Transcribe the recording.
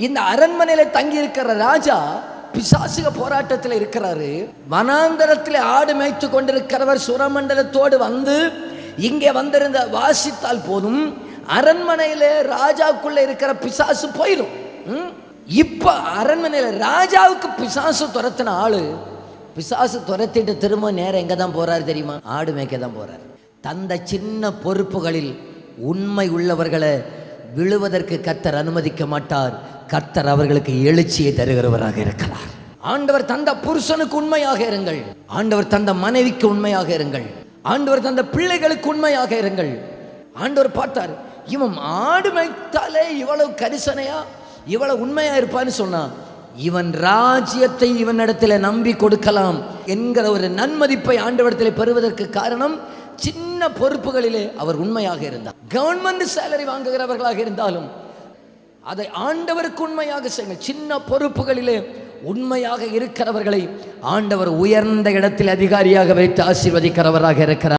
இந்த அரண்மனையில தங்கி இருக்கிற ராஜா பிசாசுக போராட்டத்தில் இருக்கிறாரு. வனாந்தரத்தில் ஆடு மேய்த்து கொண்டிருக்கிறவர் சுரமண்டலத்தோடு வந்து இங்கே வந்திருந்த வாசித்தால் போதும் அரண்மனையில ராஜாவுக்குள்ள இருக்கிற பிசாசு போயிடும். இப்ப அரண்மனையில ராஜாவுக்கு பிசாசு துரத்தின ஆளு பிசாசு துரத்திட்டு திரும்ப நேரம் எங்க தான் போறாரு தெரியுமா? ஆடு மேய்க்க தான் போறாரு. தந்த சின்ன பொறுப்புகளில் உண்மை உள்ளவர்களை விழுவதற்கு கர்த்தர் அனுமதிக்க மாட்டார். கர்த்தர் அவர்களுக்கு எழுச்சியை தருகிறவராக இருக்கிறார். ஆண்டவர் தந்த புருஷனுக்கு உண்மையாக இருங்கள். ஆண்டவர் தந்த மனைவிக்கு உண்மையாக இருங்கள். ஆண்டவர் தந்த பிள்ளைகளுக்கு உண்மையாக இருங்கள். ஆண்டவர் பார்த்தார், இவன் ஆடு மேய்த்தாலே இவ்வளவு கரிசனையா இவ்வளவு உண்மையா இருப்பான்னு சொன்னா இவன் ராஜ்யத்தை இவனிடத்தில் நம்பி கொடுக்கலாம் என்கிற ஒரு நன்மதிப்பை ஆண்டவரிடத்தில் பெறுவதற்கு காரணம் சின்ன பொறுப்புகளிலே அவர் உண்மையாக இருந்தார். கவர்மெண்ட் சேலரி வாங்குகிறவர்களாக இருந்தாலும் அதை ஆண்டவருக்கு உண்மையாக செய்யுங்கள். சின்ன பொறுப்புகளிலே உண்மையாக இருக்கிறவர்களை ஆண்டவர் உயர்ந்த இடத்தில் அதிகாரியாக வைத்து ஆசீர்வதிக்கிறவராக இருக்கிறார்.